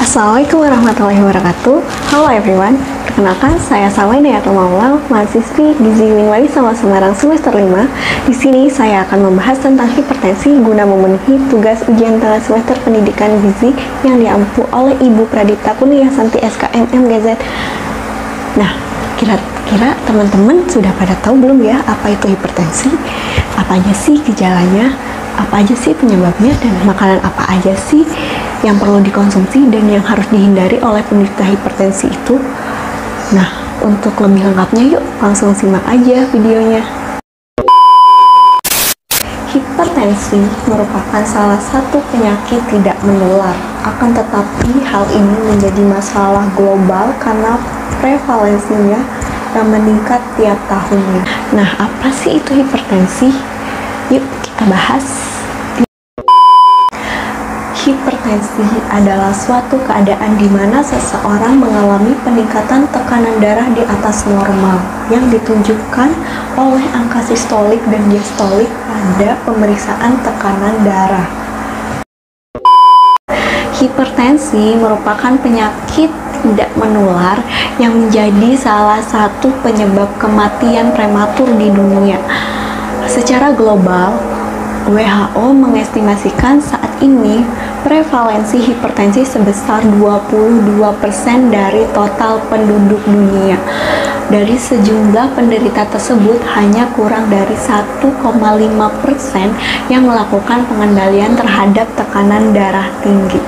Assalamualaikum warahmatullahi wabarakatuh. Halo everyone, perkenalkan saya Salma Maulal, mahasiswi Gizi Lingwali sama Semarang semester 5. Di sini saya akan membahas tentang hipertensi guna memenuhi tugas ujian tengah semester pendidikan gizi yang diampu oleh Ibu Pradipta Kurniasanti SKMMGZ. Nah, kira-kira teman-teman sudah pada tahu belum ya apa itu hipertensi? Apa aja sih gejalanya? Apa aja sih penyebabnya, dan makanan apa aja sih yang perlu dikonsumsi dan yang harus dihindari oleh penderita hipertensi itu? Nah, untuk lebih lengkapnya yuk langsung simak aja videonya. Hipertensi merupakan salah satu penyakit tidak menular, akan tetapi hal ini menjadi masalah global karena prevalensinya yang meningkat tiap tahunnya. Nah, apa sih itu hipertensi? Yuk kita bahas. Hipertensi adalah suatu keadaan di mana seseorang mengalami peningkatan tekanan darah di atas normal yang ditunjukkan oleh angka sistolik dan diastolik pada pemeriksaan tekanan darah. Hipertensi merupakan penyakit tidak menular yang menjadi salah satu penyebab kematian prematur di dunia. Secara global, WHO mengestimasikan saat ini prevalensi hipertensi sebesar 22% dari total penduduk dunia. Dari sejumlah penderita tersebut, hanya kurang dari 1,5% yang melakukan pengendalian terhadap tekanan darah tinggi.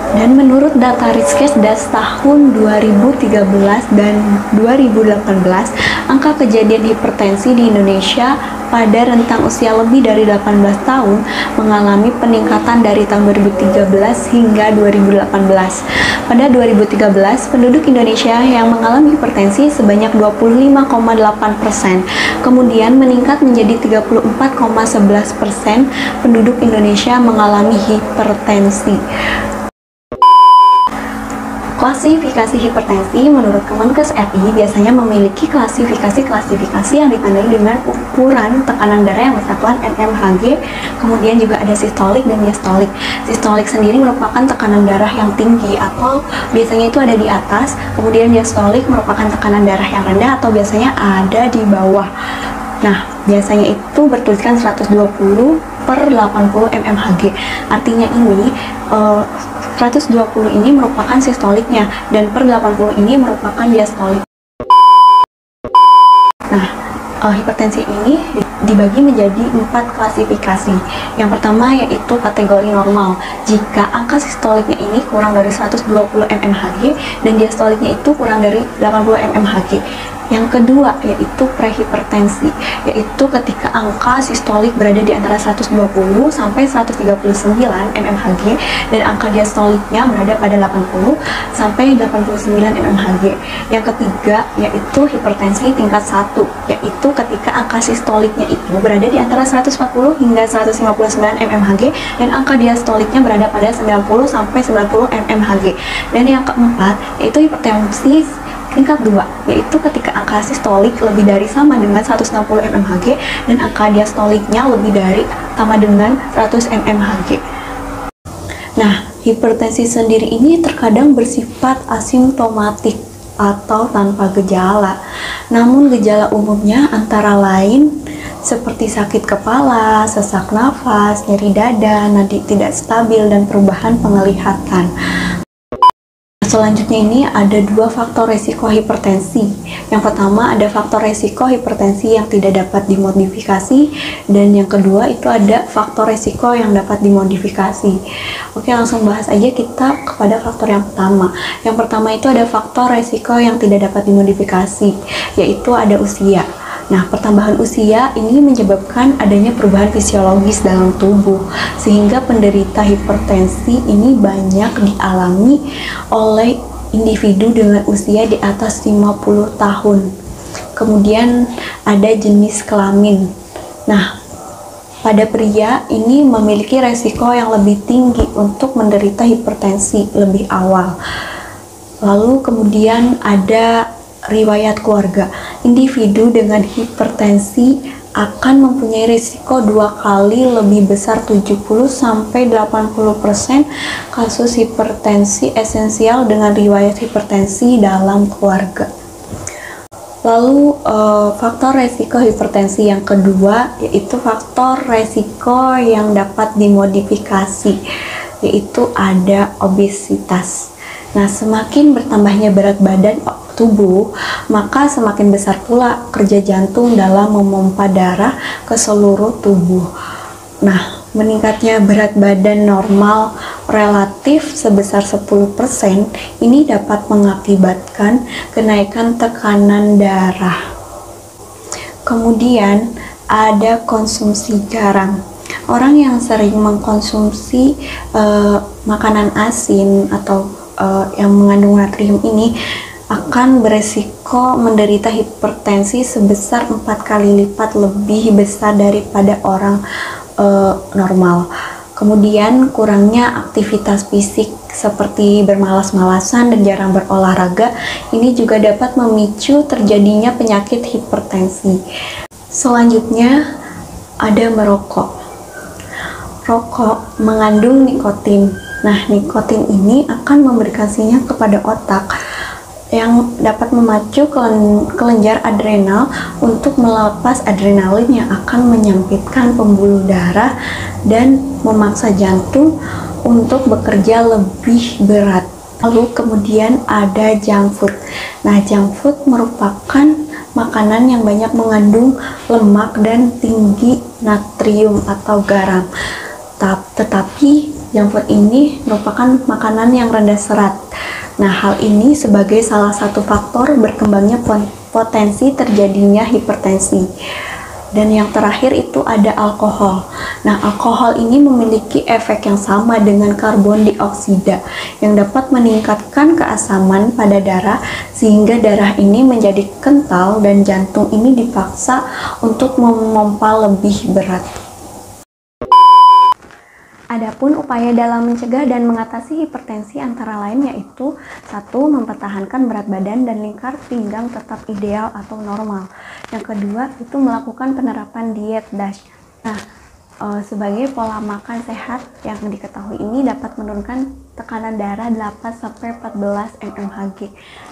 Dan menurut data Riskesdas tahun 2013 dan 2018, angka kejadian hipertensi di Indonesia pada rentang usia lebih dari 18 tahun mengalami peningkatan dari tahun 2013 hingga 2018. Pada 2013, penduduk Indonesia yang mengalami hipertensi sebanyak 25,8%, kemudian meningkat menjadi 34,11% penduduk Indonesia mengalami hipertensi. Klasifikasi hipertensi menurut Kemenkes RI biasanya memiliki klasifikasi yang ditandai dengan ukuran tekanan darah yang bersatuan mmHg, kemudian juga ada sistolik dan diastolik. Sistolik sendiri merupakan tekanan darah yang tinggi atau biasanya itu ada di atas, kemudian diastolik merupakan tekanan darah yang rendah atau biasanya ada di bawah. Nah, biasanya itu bertuliskan 120/80 mmHg. Artinya ini 120 ini merupakan sistoliknya dan per 80 ini merupakan diastolik. Nah, hipertensi ini dibagi menjadi 4 klasifikasi. Yang pertama yaitu kategori normal. Jika angka sistoliknya ini kurang dari 120 mmHg dan diastoliknya itu kurang dari 80 mmHg. Yang kedua yaitu prehipertensi, yaitu ketika angka sistolik berada di antara 120 sampai 139 mmHg dan angka diastoliknya berada pada 80 sampai 89 mmHg. Yang ketiga yaitu hipertensi tingkat 1, yaitu ketika angka sistoliknya itu berada di antara 140 hingga 159 mmHg dan angka diastoliknya berada pada 90 sampai 90 mmHg. Dan yang keempat yaitu hipertensi tingkat 2, yaitu ketika angka sistolik lebih dari sama dengan 160 mmHg dan angka diastoliknya lebih dari sama dengan 100 mmHg. Nah, hipertensi sendiri ini terkadang bersifat asimptomatik atau tanpa gejala. Namun gejala umumnya antara lain seperti sakit kepala, sesak nafas, nyeri dada, nadi tidak stabil, dan perubahan penglihatan. Selanjutnya ini ada 2 faktor resiko hipertensi. Yang pertama ada faktor resiko hipertensi yang tidak dapat dimodifikasi, dan yang kedua itu ada faktor resiko yang dapat dimodifikasi. Oke, langsung bahas aja kita kepada faktor yang pertama. Yang pertama itu ada faktor resiko yang tidak dapat dimodifikasi, yaitu ada usia. Nah, pertambahan usia ini menyebabkan adanya perubahan fisiologis dalam tubuh, sehingga penderita hipertensi ini banyak dialami oleh individu dengan usia di atas 50 tahun. Kemudian ada jenis kelamin. Nah, pada pria ini memiliki resiko yang lebih tinggi untuk menderita hipertensi lebih awal. Lalu kemudian ada riwayat keluarga. Individu dengan hipertensi akan mempunyai risiko 2 kali lebih besar 70-80% kasus hipertensi esensial dengan riwayat hipertensi dalam keluarga. Lalu faktor resiko hipertensi yang kedua yaitu faktor resiko yang dapat dimodifikasi, yaitu ada obesitas. Nah, semakin bertambahnya berat badan tubuh, maka semakin besar pula kerja jantung dalam memompa darah ke seluruh tubuh. Nah, meningkatnya berat badan normal relatif sebesar 10% ini dapat mengakibatkan kenaikan tekanan darah. Kemudian ada konsumsi garam. Orang yang sering mengkonsumsi makanan asin atau yang mengandung natrium ini akan beresiko menderita hipertensi sebesar 4 kali lipat lebih besar daripada orang normal. Kemudian kurangnya aktivitas fisik seperti bermalas-malasan dan jarang berolahraga ini juga dapat memicu terjadinya penyakit hipertensi. Selanjutnya ada merokok. Rokok mengandung nikotin. Nah, nikotin ini akan memberikan sinyal kepada otak yang dapat memacu kelenjar adrenal untuk melepas adrenalin yang akan menyempitkan pembuluh darah dan memaksa jantung untuk bekerja lebih berat. Lalu kemudian ada junk food. Nah, junk food merupakan makanan yang banyak mengandung lemak dan tinggi natrium atau garam. Tetapi junk food ini merupakan makanan yang rendah serat. Nah, hal ini sebagai salah satu faktor berkembangnya potensi terjadinya hipertensi. Dan yang terakhir itu ada alkohol. Nah, alkohol ini memiliki efek yang sama dengan karbon dioksida yang dapat meningkatkan keasaman pada darah sehingga darah ini menjadi kental dan jantung ini dipaksa untuk memompa lebih berat. Adapun upaya dalam mencegah dan mengatasi hipertensi antara lain yaitu 1. Mempertahankan berat badan dan lingkar pinggang tetap ideal atau normal. Yang kedua itu melakukan penerapan diet DASH. Nah, sebagai pola makan sehat yang diketahui ini dapat menurunkan tekanan darah 8-14 mmHg.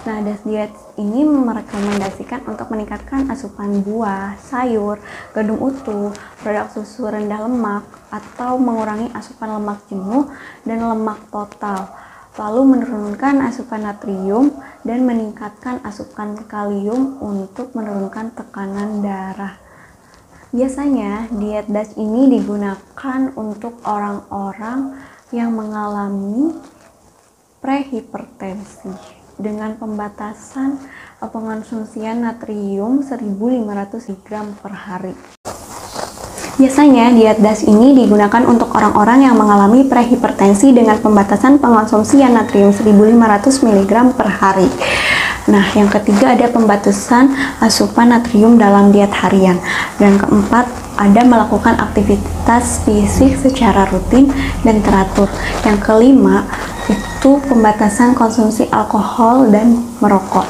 Nah, DASH diet ini merekomendasikan untuk meningkatkan asupan buah, sayur, gadung utuh, produk susu rendah lemak, atau mengurangi asupan lemak jenuh dan lemak total. Lalu menurunkan asupan natrium dan meningkatkan asupan kalium untuk menurunkan tekanan darah. Biasanya diet DASH ini digunakan untuk orang-orang yang mengalami prehipertensi dengan pembatasan pengonsumsian natrium 1.500 mg per hari. Biasanya diet DASH ini digunakan untuk orang-orang yang mengalami prehipertensi dengan pembatasan pengonsumsian natrium 1.500 mg per hari. Nah, yang ketiga ada pembatasan asupan natrium dalam diet harian. Dan keempat, ada melakukan aktivitas fisik secara rutin dan teratur. Yang kelima, itu pembatasan konsumsi alkohol dan merokok.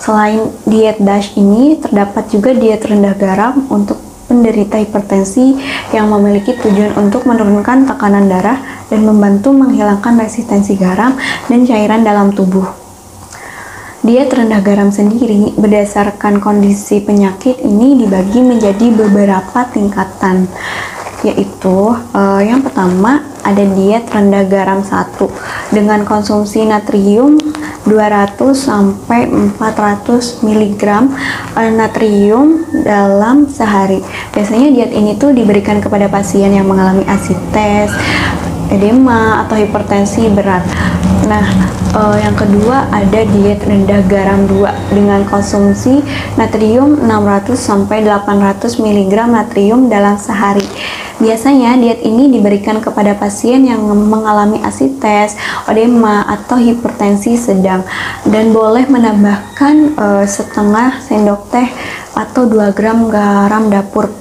Selain diet DASH ini, terdapat juga diet rendah garam untuk penderita hipertensi yang memiliki tujuan untuk menurunkan tekanan darah dan membantu menghilangkan resistensi garam dan cairan dalam tubuh. Diet rendah garam sendiri berdasarkan kondisi penyakit ini dibagi menjadi beberapa tingkatan, yaitu yang pertama ada diet rendah garam 1 dengan konsumsi natrium 200-400 mg natrium dalam sehari. Biasanya diet ini tuh diberikan kepada pasien yang mengalami asites, edema, atau hipertensi berat. Nah, yang kedua ada diet rendah garam 2 dengan konsumsi natrium 600-800 mg natrium dalam sehari. Biasanya diet ini diberikan kepada pasien yang mengalami asites, edema, atau hipertensi sedang dan boleh menambahkan setengah sendok teh atau 2 gram garam dapur.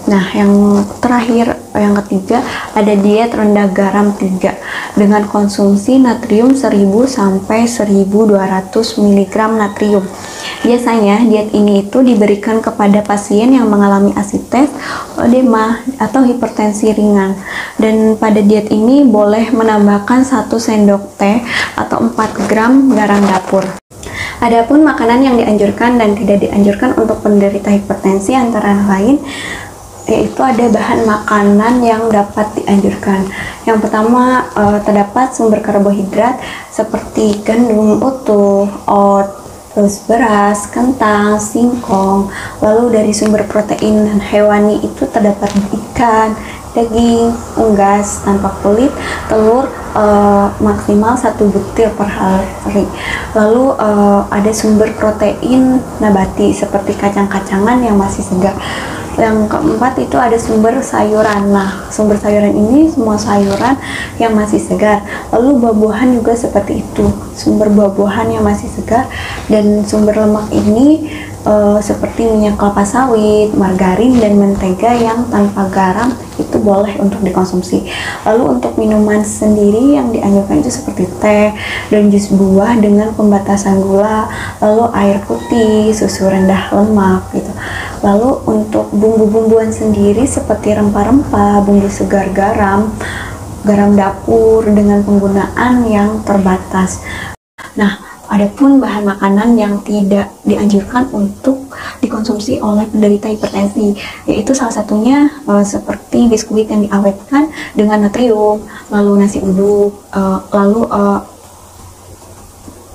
Nah, yang terakhir, yang ketiga, ada diet rendah garam 3 dengan konsumsi natrium 1000-1200 mg natrium. Biasanya diet ini itu diberikan kepada pasien yang mengalami asites, edema, atau hipertensi ringan. Dan pada diet ini boleh menambahkan 1 sendok teh atau 4 gram garam dapur. Adapun makanan yang dianjurkan dan tidak dianjurkan untuk penderita hipertensi antara lain yaitu ada bahan makanan yang dapat dianjurkan. Yang pertama, terdapat sumber karbohidrat seperti gandum utuh, oat, terus beras, kentang, singkong. Lalu dari sumber protein hewani itu terdapat ikan, daging, unggas tanpa kulit, telur maksimal 1 butir per hari. Lalu ada sumber protein nabati seperti kacang-kacangan yang masih segar. Yang keempat itu ada sumber sayuran. Nah, sumber sayuran ini semua sayuran yang masih segar. Lalu buah-buahan juga seperti itu, sumber buah-buahan yang masih segar. Dan sumber lemak ini seperti minyak kelapa sawit, margarin, dan mentega yang tanpa garam itu boleh untuk dikonsumsi. Lalu untuk minuman sendiri yang dianjurkan itu seperti teh dan jus buah dengan pembatasan gula, lalu air putih, susu rendah lemak gitu. Lalu untuk bumbu-bumbuan sendiri seperti rempah-rempah, bumbu segar, garam dapur dengan penggunaan yang terbatas. Nah, adapun bahan makanan yang tidak dianjurkan untuk dikonsumsi oleh penderita hipertensi, yaitu salah satunya seperti biskuit yang diawetkan dengan natrium, lalu nasi uduk, lalu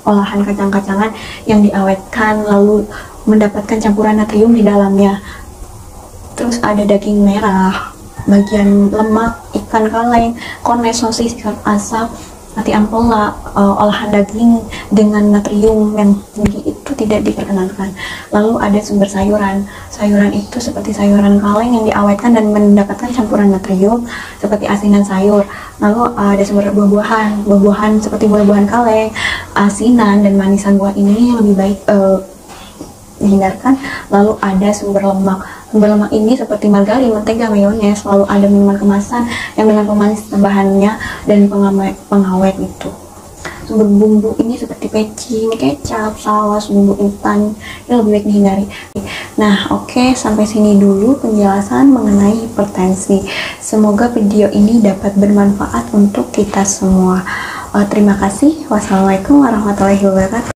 olahan kacang-kacangan yang diawetkan lalu mendapatkan campuran natrium di dalamnya. Terus ada daging merah, bagian lemak, ikan kaleng, kornet, sosis, ikan asap, mati ampela, olahan daging dengan natrium yang tinggi itu tidak diperkenankan. Lalu ada sumber sayuran. Sayuran itu seperti sayuran kaleng yang diawetkan dan mendapatkan campuran natrium seperti asinan sayur. Lalu ada sumber buah-buahan. Buah-buahan seperti buah-buahan kaleng, asinan dan manisan buah ini lebih baik dihindarkan. Lalu ada sumber lemak. Sumber lemak ini seperti margarin, mentega, mayones. Lalu ada minuman kemasan yang dengan pemanis tambahannya dan pengawet itu. Sumber bumbu ini seperti pecin, kecap, saus, bumbu instan, ini lebih baik dihindari. Nah, oke, sampai sini dulu penjelasan mengenai hipertensi. Semoga video ini dapat bermanfaat untuk kita semua. Terima kasih. Wassalamualaikum warahmatullahi wabarakatuh.